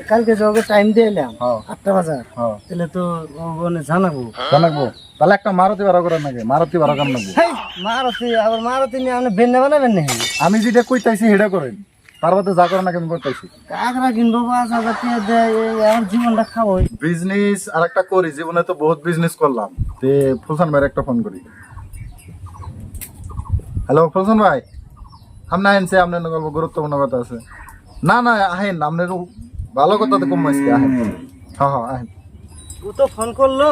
কালকে যোগে টাইম দিয়ে এলাম 8টা বাজার তাহলে তো জানাবো তাহলে একটা মারুতি ভাড়া করেন নাকি মারুতি ভাড়া করেন নাকি মারুতি আবার মারুতি নিয়ে আপনি বেন্না বানাবেন না আমি যেটা কইতাইছি সেটা করেন তার মধ্যে যা করেন নাকি আমি করতেছি কাকড়া কিনবো 5,000 টাকা দেয় আমার জীবনটা খাবো বিজনেস আর একটা করি জীবনে তো বহুত বিজনেস করলাম তে ফুলসান ভাইয়ের একটা ফোন করি হ্যালো ফুলসান ভাই আপনি আইনছে আপনার গল্প গুরুত্বপূর্ণ কথা আছে না না আহেন আপনার ভালো কথা তো কম আজকে আহেন হ্যাঁ আহেন ও তো ফোন করলো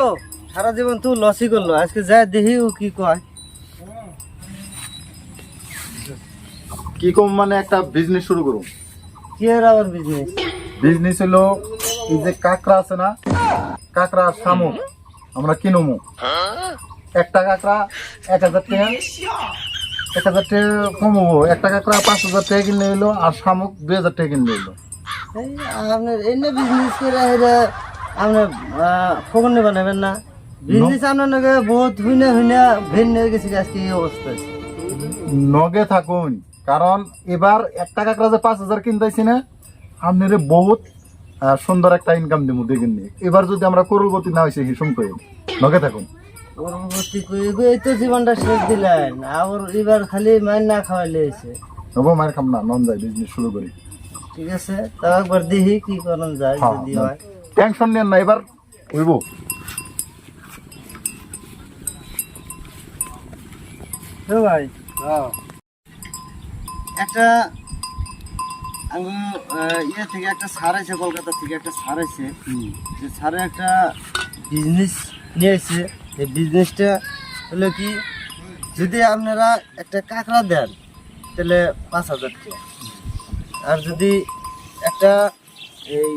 সারা জীবন তুই লসই করলো আজকে যাই দেখি ও কি কয় কি কম মানে একটা বিজনেস শুরু করুন কি এর আবার বিজনেস হলো এই যে কাঁকড়া আছে না কাঁকড়া শামুক আমরা কিনবো একটা কাঁকড়া 1,000 টাকা 1,000 টাকা কমবো একটা কাঁকড়া 5,000 টাকা কিনলে হইলো আর শামুক 2,000 টাকা কিনলে হইলো আপনার এনে বিজনেস করে হেরে আপনার ফোনে বানাবেন না বিজনেস আপনার নাকি বহুত হুইনা ভিন্ন হয়ে গেছে আজকে এই অবস্থা নগে থাকুন কারণ এবার একটা কাঁকড়া যে 5,000 কিনতেছি না আপনার বহুত সুন্দর একটা ইনকাম দিব দেখেন এবার যদি আমরা করুলপতি না হয়েছে হিসুম করি নগে থাকুন পরবর্তী কইবে এই তো জীবনটা শেষ দিলেন আর এবার খালি মাইন না খাওয়াইলে এসে নবো মায়ের খাম না নন যায় বিজনেস শুরু করি ঠিক আছে তাও একবার দেখি কি করন যায় যদি হয় টেনশন নেন না এবার হইব ভাই একটা আমি ইয়ে থেকে একটা সার আছে কলকাতা থেকে একটা সার আছে যে সারে একটা বিজনেস নিয়ে এসে এই বিজনেসটা হলো কি যদি আপনারা একটা কাঁকড়া দেন তাহলে 5,000 টাকা আর যদি একটা এই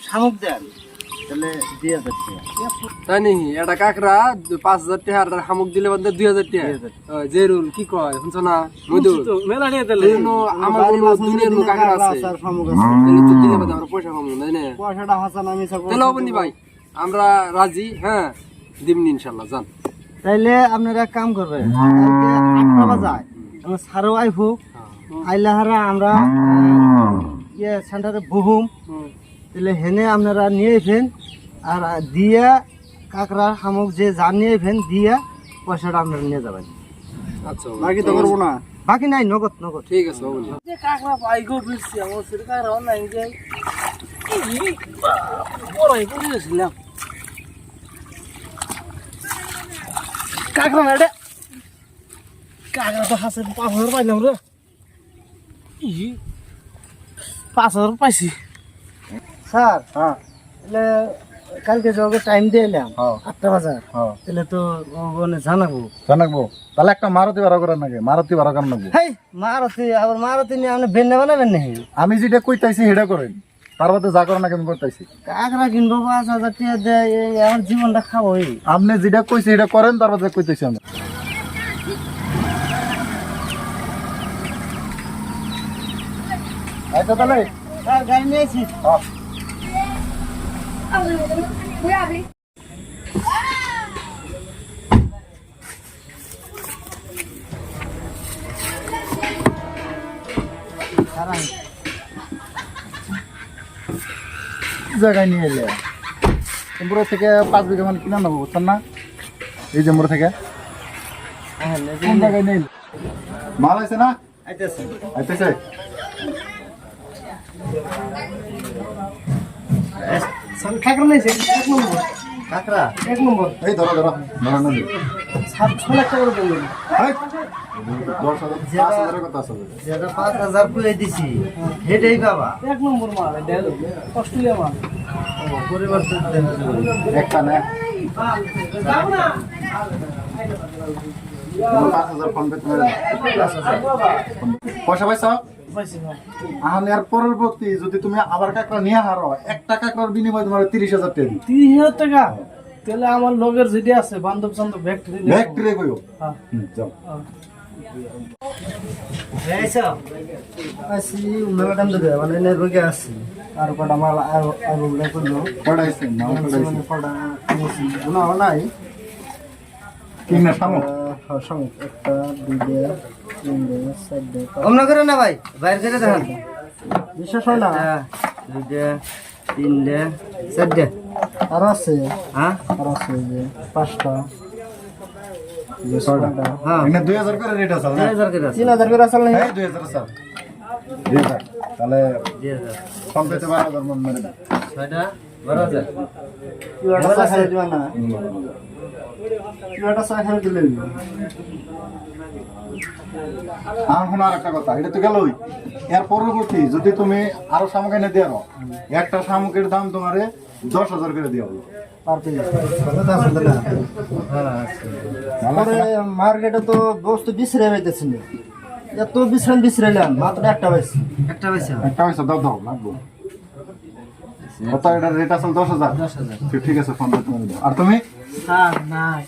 শামুক দেন তাহলে 2,000 টাকা তাই নি একটা কাঁকড়া 5,000 টাকা আর শামুক দিলে বাদে 2,000 টাকা যে রুল কি কয় শুনছো না মধু মেলা নিয়ে দিলে আমার কোনো দুনিয়ার লোক কাঁকড়া আছে আর শামুক আছে তাহলে তো দিলে বাদে আমরা পয়সা পাবো তাই না পয়সাটা হাসান আমি সব তাহলে হবে নি ভাই আমরা রাজি হ্যাঁ দিমনি ইনশাআল্লাহ জান তাইলে আপনারা এক কাম করবেন কালকে 8টা বাজায় আমার সারও আইফু আইলাহারা আমরা ইয়ে সেন্টারে বহুম তাহলে হেনে আপনারা নিয়ে এসেন আর দিয়া কাঁকড়া শামুক যে যা নিয়ে এসেন দিয়া পয়সাটা আপনারা নিয়ে যাবেন আচ্ছা বাকি তো করবো না বাকি নাই নগদ ঠিক আছে হবে নি যে কাঁকড়া পাইগো বলছি আমার সেটা কাঁকড়া নাই যে বড়ই করেছিলাম কাঁকড়া মেডে কাঁকড়া তো হাসে 5,000 পাইলাম রে 5,000 পাইছি স্যার হ্যাঁ তাহলে কালকে যোগে টাইম দিয়ে এলাম 8টা বাজার হ্যাঁ তাহলে তো জানাবো তাহলে একটা মারুতি ভাড়া করেন নাকি মারুতি ভাড়া করেন নাকি হেই মারুতি আবার মারুতি নিয়ে আপনি বেন্না বানাবেন না আমি যেটা কইতাইছি সেটা করেন তার মধ্যে যা করেন নাকি আমি করতেছি কাঁকড়া কিনবো 5,000 টাকা দেয় আমার জীবনটা খাবো আপনি যেটা কইছি সেটা করেন তার মধ্যে কইতেছি আমি আচ্ছা তাহলে গাড়ি নিয়েছি জায়গায় নিয়ে এলে এমপুরা থেকে 5 বিঘা মান কিনা নেবো বুঝছেন না এই যে এমপুরা থেকে কোন জায়গায় নেই মাল আছে না আইতেছে কাঁকড়া নিয়েছি 1 নম্বর কাঁকড়া 1 নম্বর এই ধরো ধরো ধরো না 7 লাখ টাকা করে বললেন 10,000 5,000 কথা আছে যেটা 5,000 করে দিছি হেডেই বাবা 1 নম্বর মাল এটা অস্ট্রেলিয়া মাল পরিবর্তন একটা না পয়সা পয়সা আর পরবর্তী যদি তুমি আবার কাঁকড়া নিয়ে হারো একটা কাঁকড়ার বিনিময়ে তোমার 30,000 টাকা 30,000 টাকা তাহলে আমার লগের যেটা আছে বান্ধব বান্ধব ব্যাকটেরিয়া কইও যাও আসি মেলাটাম তো মানে নে রোগে আসি আর কটা মাল আর উল্লে করলো পড়াইছে না মানে পড়া না নাই কিনা সামো শামুক 1 2 3 4 5 অমনা করে না ভাই বাইরে করে দেখান বিশ্বাস হয় না দুইটা তিনটা চারটা আর আছে হ্যাঁ আর আছে যে 5টা যে 6টা হ্যাঁ এখানে 2000 করে রেট আছে না 3000 করে আছে 3000 করে আছে না 2000 আছে 2000 তাহলে 2000 কম পেতে 12000 মন মেরে দাও 6টা 12000 কিলোটা সাইজ দিবা না কিলোটা সাইজ দিলে এখন আর একটা কথা এটা তো গেলই এর পরবর্তী যদি তুমি আরো শামুক এনে দিও একটা শামুকের দাম তোমারে 10000 করে দিও পার পিস কত আছে না পরে মার্কেটে তো বস্তু বিছরে হইতেছিল এত বিছরাইলাম মাত্র একটা পয়সা একটা পয়সা দাও দাও লাগবো কত এটা রেট আছে 10000 ঠিক আছে ফোন করে দাও আর তুমি স্যার নাই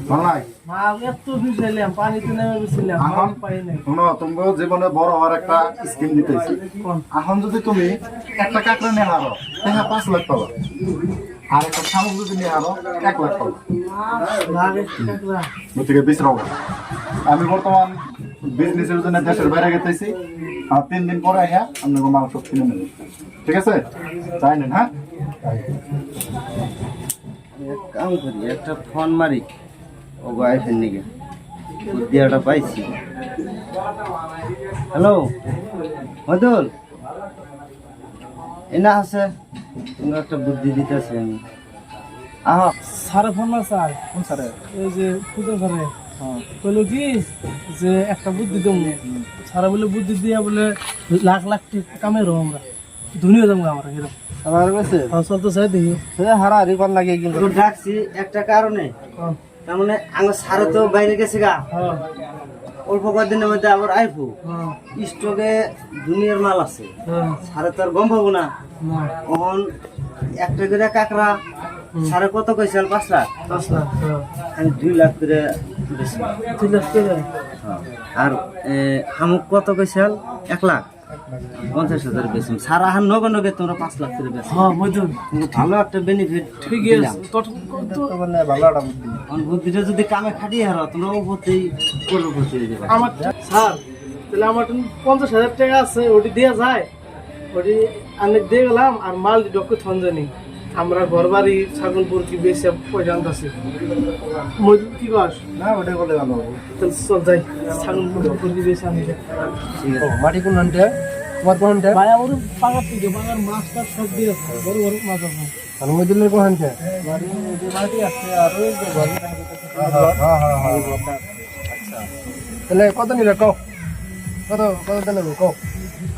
ভালো নাই মাল এত বিছাইলাম পানিতে নেমে বিছাইলাম এখন পাই নাই শোনো তোমার জীবনে বড় হওয়ার একটা স্কিম দিতেছি এখন যদি তুমি একটা কাঁকড়া নিয়ে হারো তাহলে 5 লাখ পাবা আর একটা শামুক যদি নিয়ে হারো 1 লাখ পাবা লাগে টাকা বুঝতে বিশ্রাও আমি বর্তমান বিজনেসের জন্য দেশের বাইরে গেতেছি আর 3 দিন পরে আইয়া আপনাকে মাল সব কিনে নেব ঠিক আছে তাই নেন হ্যাঁ এক কাম করি একটা ফোন মারি ও গাইফের নিকে বুদ্ধিটা পাইছি হ্যালো মদুল এনা আছে তোমার একটা বুদ্ধি দিতেছি আমি আহ স্যার ফোন না স্যার কোন স্যার এই যে পূজা স্যারে বললো কি যে একটা বুদ্ধি দেবো সারা বলে বুদ্ধি দিয়া বলে লাখ লাখ টাকা কামেরও আমরা ধনী হয়ে যাবো আমরা এরকম আমার কাছে চলতে চাই দেখি হারা রিকন লাগে কিন্তু তো ডাকছি একটা কারণে তার মানে আমার সারা তো বাইরে গেছে গা অল্প কয়েকদিনের মধ্যে আবার আইবো স্টকে দুনিয়ার মাল আছে সারা তো আর গম পাবো না তখন একটা করে কাঁকড়া সারা কত কইছে 5 লাখ 10 লাখ আমি 2 লাখ করে বেশি 2 লাখ করে আর হামুক কত কইছে 1 লাখ 50,000 বেশি সারা হান নগে নগে তোমরা 5 লাখ করে বেশি হ্যাঁ মজুর ভালো একটা বেনিফিট ঠিক আছে তো মানে ভালো একটা বুদ্ধি বুদ্ধিটা যদি কামে খাটিয়ে হারো তোমরা উপরতেই করবো করতে দেবে আমার স্যার তাহলে আমার 50,000 টাকা আছে ওটি দেওয়া যায় ওটি আমি দিয়ে গেলাম আর মাল ডক্টর থঞ্জানি আমরা ঘর বাড়ি ছাগলপুর কি বেশি পয়সা আনতেছি মজুর কি বাস না ওটা বলে ভালো তাহলে চল যাই ছাগলপুর কি বেশি আনি মাটি কোন আনতে তোমার কোন আনতে ভাই আমার পাকার থেকে পাকার মাছ টাছ সব দিয়ে বড় বড় মাছ আছে আর মজুলের কোন আনতে মাটি আছে আর ওই যে ঘরে আচ্ছা তাহলে কত নিলে কও কত কত দিলে কও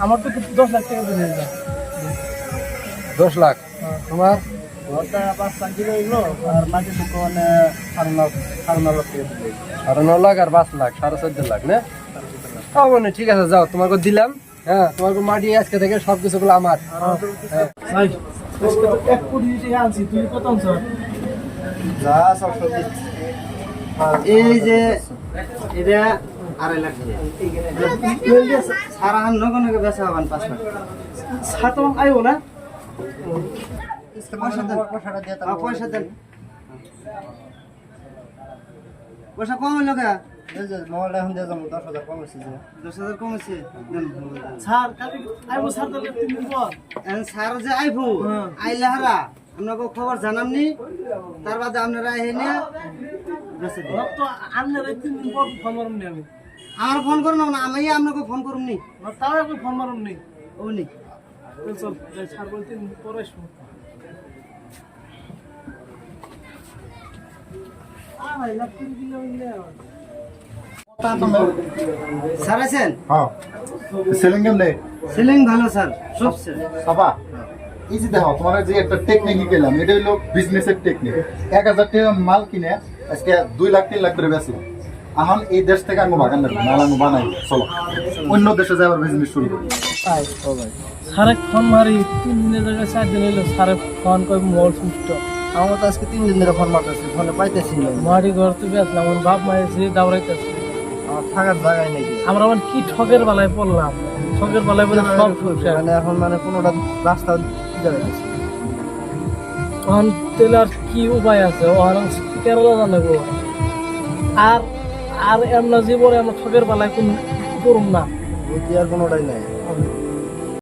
আমার তো 10 লাখ টাকা দিয়ে যায় 10 লাখ তোমার ঘরটা 5 লাখ দিলে এগুলো আর মাটি তো মানে 9.5 লাখ টাকা দিলে 9.5 লাখ আর 5 লাখ 14.5 লাখ না মানে ঠিক আছে যাও তোমাকে দিলাম হ্যাঁ তোমাকে মাটি আজকে থেকে সবকিছুগুলো আমার ভাই আজকে তো 1 কোটি টাকা আনছি তুই কত আনছ যা সব সবজি এই যে এটা 2.5 লাখ সারা হান নগে নগে বেচা হবেন 5 লাখ সাত আইও না পয়সা দেন পয়সা কম হইল কে 10,000 কমেছে স্যার কালকে আইবো স্যার তাহলে 3 দিন পর স্যার যে আইবো আইলে হারা আপনাকে খবর জানামনি তার বাদে আপনারা এনে বেচে দিন তো আনলে 3 দিন পর ফোন মারুম নি আমি আমার ফোন করুন না আমি আপনাকে ফোন করুন নি তাও আমি ফোন মারুম নি ওনি চল যাই স্যার বলতে 3 দিন পর আসবো ভাই লাখ 3 দিন হইলে স্যার আছেন হ্যাঁ সেলিং কেমনে সিলিং ভালো স্যার সব সেল সাবা এই যে দেখো তোমার যে একটা টেকনিক গেলাম এটা হলো বিজনেসের টেকনিক 1000 টাকা মাল কিনে আজকে 2 লাখ 3 লাখ করে বেশি এখন এই দেশ থেকে আমি বাগান লাগবে মাল আমি বানাই চলো অন্য দেশে যাবার বিজনেস শুরু করি সারে ফোন মারি 3 দিনের জায়গায় 4 দিন হইলো সারে ফোন কই মোর সুস্থ আমার তো আজকে 3 দিন ধরে ফোন মারতেছি ফোনে পাইতেছি না মারি ঘর তো বেসলাম আমার বাপ মায়ের যে দাওরাইতেছে আমার থাকার জায়গায় নেই আমরা মানে কি ঠগের বেলায় পড়লাম ঠগের বেলায় বলে সব শেষ। মানে এখন মানে কোনোটা রাস্তা যাইতেছে এখন তেল আর কি উপায় আছে ওখানে কেরালা জানাবো আর আর এমন জীবনে আমরা ঠগের বেলায় কোন করুম না বুদ্ধি আর কোনোটাই নাই